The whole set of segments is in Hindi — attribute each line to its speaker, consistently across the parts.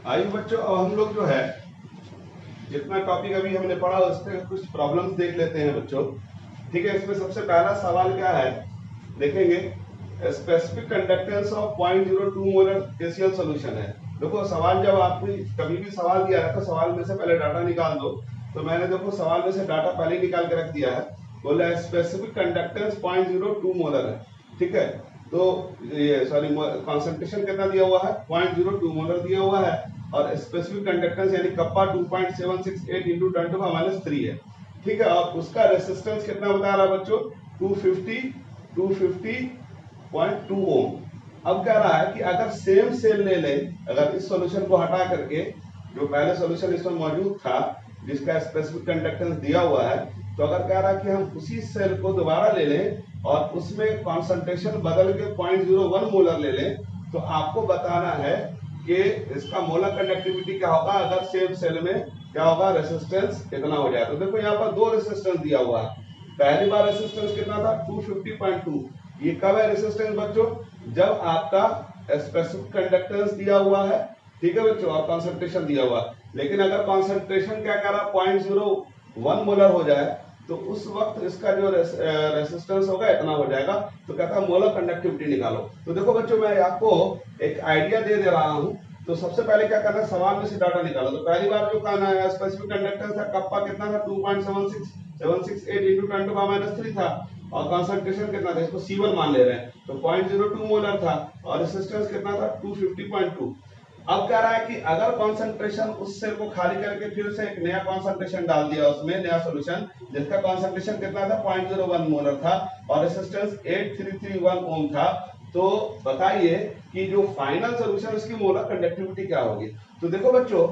Speaker 1: आइए बच्चों, अब हम लोग जो है जितना टॉपिक अभी हमने पढ़ा उससे कुछ प्रॉब्लम्स देख लेते हैं बच्चों। ठीक है, इसमें सबसे पहला सवाल क्या है देखेंगे, specific conductance of 0.02 molar KCL solution है। देखो सवाल जब आपको कभी भी सवाल दिया है तो सवाल में से पहले डाटा निकाल दो। तो मैंने देखो सवाल में से डाटा पहले ही निकाल के रख दिया है। बोला स्पेसिफिक कंडक्टेंस 0.02 मोलर है। ठीक है, तो ये सॉरी कॉन्सेंट्रेशन कितना दिया हुआ है 0.02 मोलर दिया हुआ है और स्पेसिफिक कंडक्टेंस यानी कप्पा 2.768 इंटू 10⁻³ है। ठीक है, और उसका रेसिस्टेंस कितना बता रहा है बच्चों 250.2 ओम। अब कह रहा है कि अगर सेम सेल ले लें, अगर इस सॉल्यूशन को हटा करके जो पहले सॉल्यूशन इसमें मौजूद था जिसका स्पेसिफिक कंडक्टेंस दिया हुआ है, तो अगर कह रहा है कि हम उसी सेल को दोबारा ले लें और उसमें कॉन्सेंट्रेशन बदल के 0.01 मोलर ले लें, तो आपको बताना है कि इसका मोलर कंडक्टिविटी क्या होगा अगर सेम सेल में क्या होगा, रेसिस्टेंस कितना हो जाए। तो देखो यहाँ पर दो रेसिस्टेंस दिया हुआ है। पहली बार रेसिस्टेंस कितना था 250.2। ये कब है रेसिस्टेंस बच्चों, जब आपका स्पेसिफिक कंडक्टेंस दिया हुआ है, ठीक है बच्चों, और कॉन्सेंट्रेशन दिया हुआ है। लेकिन अगर कॉन्सेंट्रेशन क्या कर रहा 0.01 मोलर हो जाए तो उस वक्त इसका जो रेसिस्टेंस होगा इतना हो जाएगा। तो कहता है मोलर कंडक्टिविटी निकालो। तो देखो बच्चों मैं आपको एक आइडिया दे रहा हूं। तो सबसे पहले क्या करना है, सवाल में से डाटा निकालो। तो पहली बार जो कहना है स्पेसिफिक कंडक्टेंस था कप्पा कितना था 2.768 इंटू 10⁻³ था और कॉन्सेंट्रेशन कितना था, इसको C1 मान ले रहे हैं, तो 0.02 मोलर था और रेसिस्टेंस कितना था 250.2। अब कह रहा है कि अगर कॉन्सेंट्रेशन उस सेल को खाली करके फिर से एक नया कॉन्सेंट्रेशन डाल दिया उसमें नया सॉल्यूशन जिसका कॉन्सेंट्रेशन कितना था 0.01 मोलर था और रेसिस्टेंस 8331 ओम था, तो बताइए कि जो फाइनल सॉल्यूशन उसकी मोलर कंडक्टिविटी क्या होगी। तो देखो बच्चों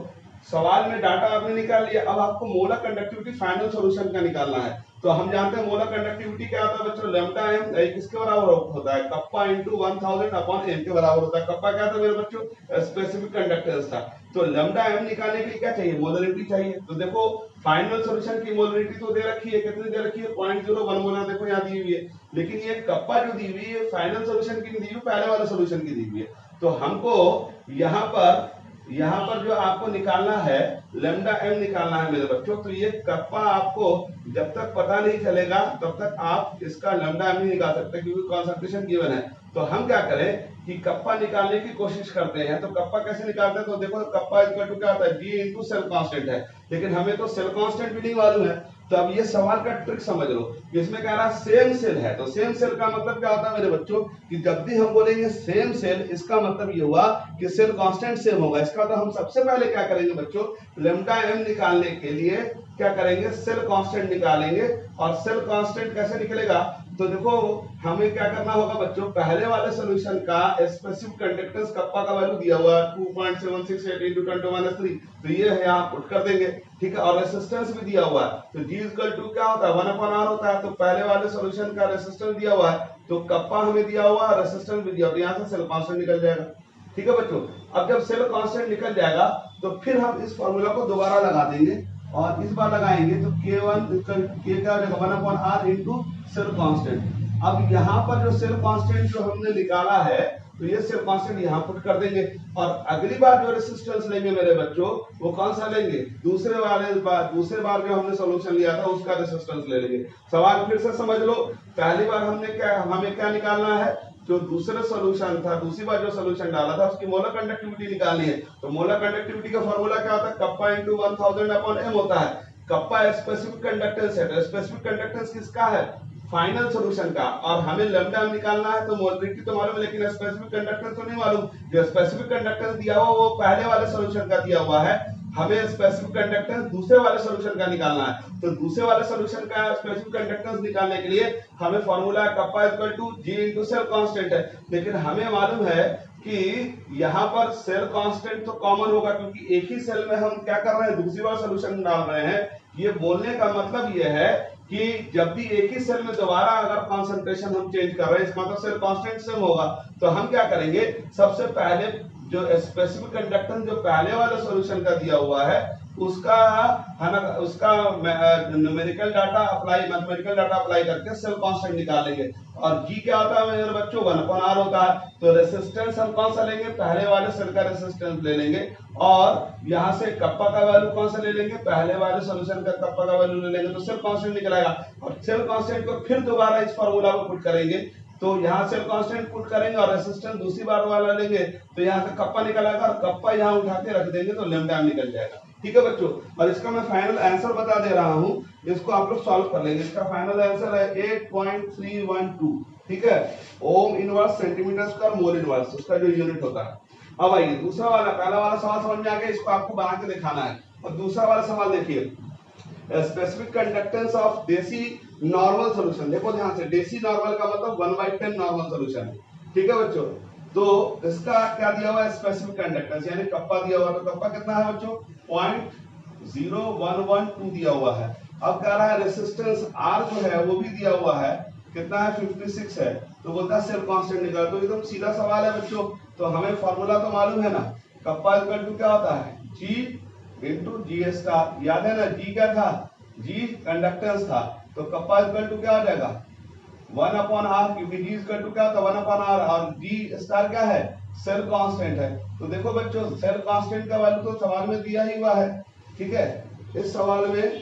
Speaker 1: सवाल में डाटा आपने निकाल लिया, अब आपको मोलर कंडक्टिविटी फाइनल सॉल्यूशन का निकालना है। तो हम जानते हैं मोलर कंडक्टिविटी क्या होता है बच्चों, लैम्डा एम किसके बराबर होता है, कप्पा इंटू 1000 अपॉन एम के बराबर होता है। कप्पा क्या था मेरे बच्चों, स्पेसिफिक कंडक्टेंस था। तो लैम्डा एम निकालने के लिए क्या चाहिए, मोलरिटी चाहिए। तो देखो फाइनल सॉल्यूशन की मोलरिटी तो दे रखी है, कितनी दे रखी है 0.01 मोलर, देखो यहाँ दी हुई है। लेकिन ये कप्पा जो दी हुई है फाइनल सॉल्यूशन की दी हुई, पहले वाले सॉल्यूशन की दी हुई है। तो हमको यहाँ पर जो आपको निकालना है लैम्डा एम निकालना है मेरे बच्चों। तो ये कप्पा आपको जब तक पता नहीं चलेगा तब तक आप इसका लैम्डा एम नहीं निकाल सकते क्योंकि कॉन्सेंट्रेशन गिवन है। तो हम क्या करें कि कप्पा निकालने की कोशिश करते हैं। तो कप्पा कैसे निकालते हैं, तो देखो कप्पा इक्वल टू क्या होता है, G इंटू सेल कांस्टेंट है, लेकिन हमें तो सेल कांस्टेंट भी नहीं मालूम है। तो अब ये सवाल का ट्रिक समझ लो, इसमें कह रहा सेम सेल है। तो सेम सेल का मतलब क्या होता है मेरे बच्चों कि जब भी हम बोलेंगे सेम सेल, इसका मतलब ये हुआ कि सेल कांस्टेंट सेम होगा। इसका तो हम सबसे पहले क्या करेंगे बच्चों, लैम्डा एम निकालने के लिए क्या करेंगे, सेल कांस्टेंट निकालेंगे। और सेल कांस्टेंट कैसे निकलेगा, तो देखो हमें क्या करना होगा बच्चों, पहले वाले सॉल्यूशन का स्पेसिफिक कंडक्टेंस कप्पा का वैल्यू दिया हुआ है 2.768 into 10⁻³, तो ये है यहाँ पुट कर देंगे। ठीक है, और रेसिस्टेंस भी दिया हुआ है, तो G इक्वल टू क्या होता है 1/R होता है। तो पहले वाले सॉल्यूशन का रेसिस्टेंस दिया हुआ है, तो कप्पा हमें दिया हुआ है, रेसिस्टेंस भी दिया हुआ, यहाँ से सेल कांस्टेंट निकल जाएगा। ठीक है बच्चों, अब जब सेल कांस्टेंट निकल जाएगा तो फिर हम इस फॉर्मूला को दोबारा लगा देंगे और इस बार लगाएंगे तो K1 K क्या हो जाएगा 1/R इंटू सेल कांस्टेंट। अब यहाँ पर जो सेल कांस्टेंट जो हमने निकाला है तो ये सेल कांस्टेंट यहाँ पुट कर देंगे और अगली बार जो रेसिस्टेंस लेंगे मेरे बच्चों वो कौन सा लेंगे, दूसरे बार जो हमने सॉल्यूशन लिया था उसका रेसिस्टेंस ले लेंगे। सवाल फिर से समझ लो, पहली बार हमें क्या निकालना है, जो दूसरा सॉल्यूशन था, दूसरी बार जो सॉल्यूशन डाला था उसकी मोलर कंडक्टिविटी निकालनी है। तो मोलर कंडक्टिविटी का फार्मूला क्या होता है, कप्पा इंटू 1000 अपॉन एम होता है। कप्पा स्पेसिफिक कंडक्टेंस है, तो स्पेसिफिक कंडक्टेंस किसका है, फाइनल सॉल्यूशन का, और हमें लैम्डा निकालना है। तो मोलरिटी तो मालूम है लेकिन स्पेसिफिक कंडक्टेंस तो नहीं मालूम। जो स्पेसिफिक कंडक्टेंस दिया हुआ वो पहले वाले सॉल्यूशन का दिया हुआ है, हमें स्पेसिफिक कंडक्टेंस दूसरे वाले सॉल्यूशन का निकालना है। तो दूसरे वाले सॉल्यूशन का स्पेसिफिक कंडक्टेंस निकालने के लिए हमें formula kappa equal to G into cell constant है। लेकिन हमें मालूम है कि यहाँ पर सेल कांस्टेंट तो कॉमन होगा क्योंकि एक ही सेल में हम क्या कर रहे हैं, दूसरी बार सॉल्यूशन डाल रहे हैं। ये बोलने का मतलब ये है कि जब भी एक ही सेल में दोबारा अगर कॉन्सेंट्रेशन हम चेंज कर रहे हैं इसका मतलब सेल कांस्टेंट सेम होगा। तो हम क्या करेंगे, सबसे पहले जो स्पेसिफिक कंडक्टेंस जो पहले वाले सॉल्यूशन का दिया हुआ है उसका है ना, उसका numerical data apply, mathematical data apply करके सेल कांस्टेंट निकालेंगे। और जी क्या होता है मेरे बच्चों, 1/r होता है। तो रेसिस्टेंस हम कौन सा लेंगे, पहले वाले सेल का रेसिस्टेंस ले लेंगे, और यहाँ से कप्पा का वैल्यू कौन सा ले लेंगे, पहले वाले सॉल्यूशन का कप्पा का वैल्यू ले लेंगे, तो सेल कांस्टेंट निकलेगा। और सेल कांस्टेंट को फिर दोबारा इस फार्मूला में पुट करेंगे, तो यहाँ सेल कांस्टेंट पुट करेंगे और रेसिस्टेंस दूसरी बार वाला लेंगे, तो यहाँ से कप्पा निकलेगा, और कप्पा यहाँ उठा के रख देंगे तो लैम्डा निकल जाएगा। ठीक है बच्चों, और इसका मैं फाइनल आंसर बता दे रहा हूँ, इसको आप लोग सॉल्व कर लेंगे। इसका फाइनल आंसर है 8.312। ठीक है, ohm inverse centimetre square mole inverse, उसका जो यूनिट होता है। अब आइए दूसरा वाला, पहला वाला सवाल समझ में आ गया, इसको आपको बना के दिखाना है। और दूसरा वाला सवाल देखिए, स्पेसिफिक कंडक्टेंस ऑफ देसी नॉर्मल सॉल्यूशन। देखो ध्यान से, देसी नॉर्मल का मतलब 1/10 नॉर्मल सॉल्यूशन है। ठीक है बच्चों, तो इसका क्या दिया हुआ है, स्पेसिफिक कंडक्टेंस यानी कप्पा दिया हुआ है। तो कप्पा कितना है बच्चों, 0.0112 दिया हुआ है। अब कह रहा है रेसिस्टेंस R जो है वो भी दिया हुआ है, कितना है, 56 है। तो बोलता है सेल कांस्टेंट निकाल। तो एकदम सीधा सवाल है बच्चों, तो हमें फॉर्मूला तो मालूम है ना, कप्पा इक्वल टू क्या होता है, G इंटू जी स्टार। याद है ना, G क्या था, G कंडक्टेंस था, तो कप्पा इक्वल टू क्या हो जाएगा, 1/r, क्योंकि G इक्वल टू क्या होता है 1/r, और G स्टार क्या है, सेल कांस्टेंट है। तो देखो बच्चों, सेल कांस्टेंट का वैल्यू तो सवाल में दिया ही हुआ है। ठीक है, इस सवाल में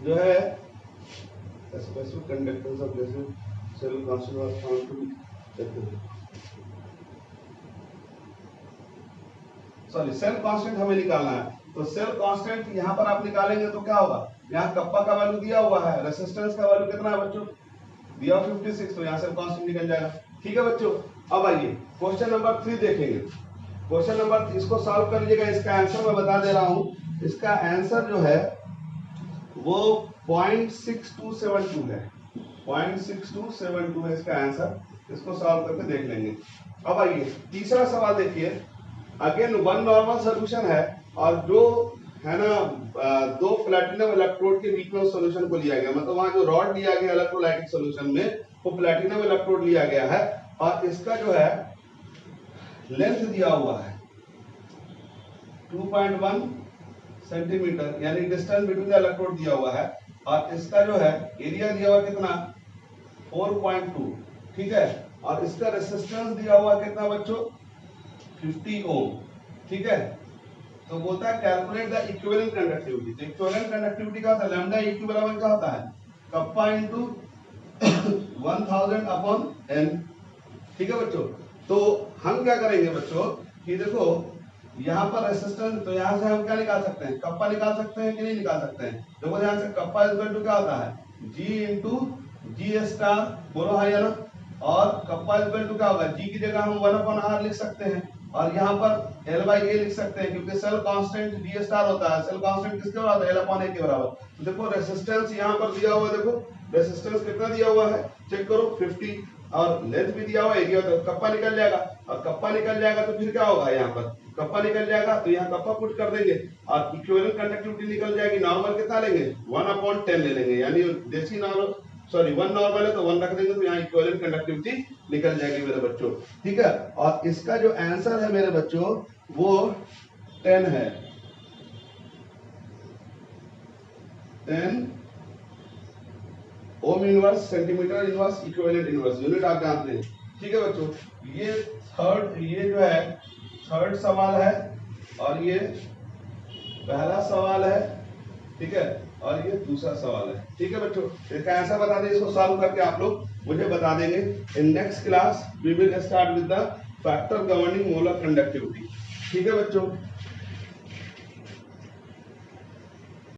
Speaker 1: जो है specific conductance of cell constant was found to be, sorry cell constant हमें निकालना है। तो सेल कांस्टेंट यहाँ पर आप निकालेंगे तो क्या होगा, यहाँ कप्पा का वैल्यू दिया हुआ है, रेसिस्टेंस का वैल्यू कितना है बच्चों, दिया 56, तो यहाँ सेल कांस्टेंट निकल जाएगा। ठीक है बच्चों, अब आइए क्वेश्चन नंबर 3 देखेंगे। क्वेश्चन नंबर, इसको सॉल्व कर लीजिएगा, इसका आंसर मैं बता दे रहा हूँ। इसका आंसर जो है वो 0.6272 है, 0.6272 है इसका आंसर। इसको सॉल्व करके देख लेंगे। अब आइए तीसरा सवाल देखिए, अगेन वन नॉर्मल सॉल्यूशन है, और जो है ना दो प्लैटिनम इलेक्ट्रोड के बीच में उस सॉल्यूशन को लिया गया, मतलब वहां जो रॉड लिया गया इलेक्ट्रोलाइटिक सॉल्यूशन में, वो प्लैटिनम इलेक्ट्रोड लिया गया है, और इसका जो है लेंथ दिया हुआ है 2.1 सेंटीमीटर, यानी डिस्टेंस बिटवीन द इलेक्ट्रोड दिया हुआ है, और इसका जो है एरिया दिया हुआ कितना 4.2। ठीक है, और इसका रेसिस्टेंस दिया हुआ कितना बच्चों 50 ओम। ठीक है, तो बोलता है कैलकुलेट द इक्विवेलेंट कंडक्टिविटी। तो इक्विवेलेंट कंडक्टिविटी का होता है लैम्डा इक्यू बराबर क्या होता है, कप्पा इनटू 1000 अपॉन n। ठीक है बच्चों, तो हम क्या करेंगे बच्चों कि देखो यहाँ पर रेसिस्टेंस, तो यहाँ से हम क्या निकाल सकते हैं, कप्पा निकाल सकते हैं कि नहीं निकाल सकते हैं। देखो ध्यान से, कप्पा इक्वल टू क्या होता है, G इंटू जी स्टार, बोलो हाई है ना, और कप्पा इक्वल टू क्या होगा, G की जगह हम 1/r लिख सकते हैं, और यहाँ पर L/A लिख सकते हैं, क्योंकि सेल कांस्टेंट G स्टार होता है। सेल कांस्टेंट किसके बराबर है, L/A के बराबर। तो देखो रेसिस्टेंस यहाँ पर दिया हुआ है, देखो रेसिस्टेंस कितना दिया हुआ है, चेक करो 50, और लेंथ भी दिया हुआ है, एरिया, तो कप्पा निकल जाएगा, और कप्पा निकल जाएगा तो फिर क्या होगा, यहाँ पर कप्पा निकल जाएगा, तो यहाँ कप्पा पुट कर देंगे, और इक्विवेलेंट कंडक्टिविटी निकल जाएगी। नॉर्मल कितना लेंगे 1/10 ले लेंगे, यानी देसी नॉर्मल, सॉरी 1 नॉर्मल है तो 1 रख देंगे, तो यहाँ इक्विवेलेंट कंडक्टिविटी निकल जाएगी मेरे बच्चों। ठीक है, और इसका जो आंसर है मेरे बच्चों वो 10 है, 10 ohm inverse centimetre inverse equivalent inverse, unit आप जानते हैं। ठीक है बच्चों, ये जो है थर्ड सवाल है, और ये पहला सवाल है। ठीक है, और ये दूसरा सवाल है। ठीक है बच्चों, इसका आंसर बता दें, इसको सॉल्व करके आप लोग मुझे बता देंगे। In next class we will start with the factor governing molar conductivity. ठीक है बच्चों।